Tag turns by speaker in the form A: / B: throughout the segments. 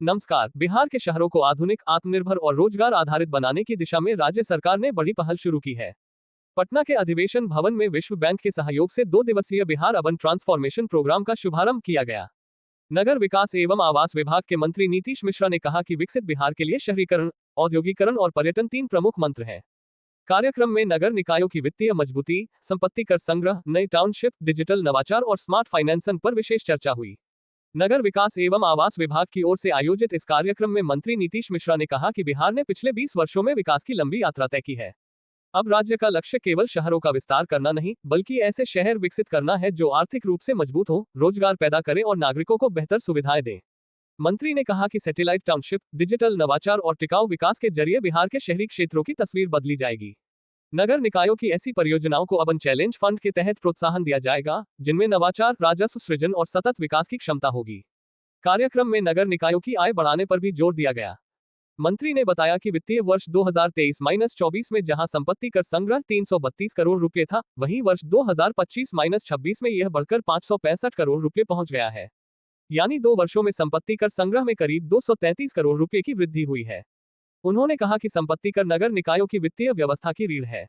A: नमस्कार। बिहार के शहरों को आधुनिक, आत्मनिर्भर और रोजगार आधारित बनाने की दिशा में राज्य सरकार ने बड़ी पहल शुरू की है। पटना के अधिवेशन भवन में विश्व बैंक के सहयोग से 2 दिवसीय बिहार अर्बन ट्रांसफॉर्मेशन प्रोग्राम का शुभारंभ किया गया। नगर विकास एवं आवास विभाग के मंत्री नीतीश मिश्रा ने कहा कि विकसित बिहार के लिए शहरीकरण, औद्योगिकरण और पर्यटन 3 प्रमुख मंत्र हैं। कार्यक्रम में नगर निकायों की वित्तीय मजबूती, संपत्ति कर संग्रह, नई टाउनशिप, डिजिटल नवाचार और स्मार्ट फाइनेंसिंग पर विशेष चर्चा हुई। नगर विकास एवं आवास विभाग की ओर से आयोजित इस कार्यक्रम में मंत्री नीतीश मिश्रा ने कहा कि बिहार ने पिछले 20 वर्षों में विकास की लंबी यात्रा तय की है। अब राज्य का लक्ष्य केवल शहरों का विस्तार करना नहीं, बल्कि ऐसे शहर विकसित करना है जो आर्थिक रूप से मजबूत हो, रोजगार पैदा करें और नागरिकों को बेहतर सुविधाएं दें। मंत्री ने कहा कि सैटेलाइट टाउनशिप, डिजिटल नवाचार और टिकाऊ विकास के जरिए बिहार के शहरी क्षेत्रों की तस्वीर बदली जाएगी। नगर निकायों की ऐसी परियोजनाओं को अर्बन चैलेंज फंड के तहत प्रोत्साहन दिया जाएगा, जिनमें नवाचार, राजस्व सृजन और सतत विकास की क्षमता होगी। कार्यक्रम में नगर निकायों की आय बढ़ाने पर भी जोर दिया गया। मंत्री ने बताया कि वित्तीय वर्ष 2023-24 में जहां संपत्ति कर संग्रह 332 करोड़ रुपए था, वहीं वर्ष 2025-26 में यह बढ़कर 565 करोड़ रुपए पहुंच गया है। यानी 2 वर्षों में संपत्ति कर संग्रह में करीब 233 करोड़ रुपए की वृद्धि हुई है। उन्होंने कहा कि संपत्ति कर नगर निकायों की वित्तीय व्यवस्था की रीढ़ है।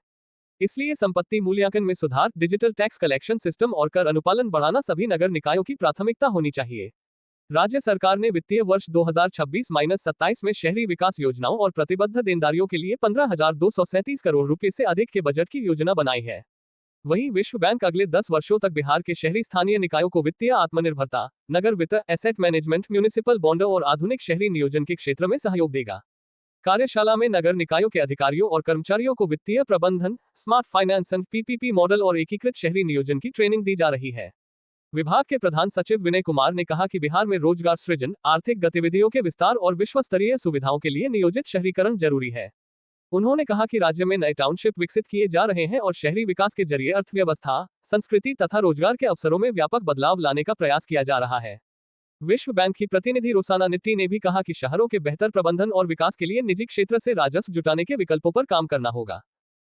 A: इसलिए संपत्ति मूल्यांकन में सुधार, डिजिटल टैक्स कलेक्शन सिस्टम और कर अनुपालन बढ़ाना सभी नगर निकायों की प्राथमिकता होनी चाहिए। राज्य सरकार ने वित्तीय वर्ष 2026-27 में शहरी विकास योजनाओं और प्रतिबद्ध देनदारियों के लिए 15,237 करोड़ रुपए से अधिक के बजट की योजना बनाई है। वहीं विश्व बैंक अगले 10 वर्षों तक बिहार के शहरी स्थानीय निकायों को वित्तीय आत्मनिर्भरता, नगर वित्त, एसेट मैनेजमेंट, म्यूनिसिपल बॉन्ड और आधुनिक शहरी नियोजन के क्षेत्र में सहयोग देगा। कार्यशाला में नगर निकायों के अधिकारियों और कर्मचारियों को वित्तीय प्रबंधन, स्मार्ट फाइनेंसिंग, पीपीपी मॉडल और एकीकृत शहरी नियोजन की ट्रेनिंग दी जा रही है। विभाग के प्रधान सचिव विनय कुमार ने कहा कि बिहार में रोजगार सृजन, आर्थिक गतिविधियों के विस्तार और विश्व स्तरीय सुविधाओं के लिए नियोजित शहरीकरण जरूरी है। उन्होंने कहा कि राज्य में नए टाउनशिप विकसित किए जा रहे हैं और शहरी विकास के जरिए अर्थव्यवस्था, संस्कृति तथा रोजगार के अवसरों में व्यापक बदलाव लाने का प्रयास किया जा रहा है। विश्व बैंक की प्रतिनिधि रोसाना निट्टी ने भी कहा कि शहरों के बेहतर प्रबंधन और विकास के लिए निजी क्षेत्र से राजस्व जुटाने के विकल्पों पर काम करना होगा।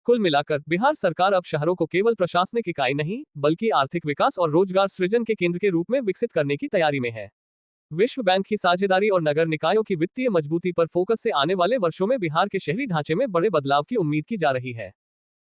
A: कुल मिलाकर बिहार सरकार अब शहरों को केवल प्रशासनिक इकाई नहीं, बल्कि आर्थिक विकास और रोजगार सृजन के केंद्र के रूप में विकसित करने की तैयारी में है। विश्व बैंक की साझेदारी और नगर निकायों की वित्तीय मजबूती पर फोकस से आने वाले वर्षों में बिहार के शहरी ढांचे में बड़े बदलाव की उम्मीद की जा रही है।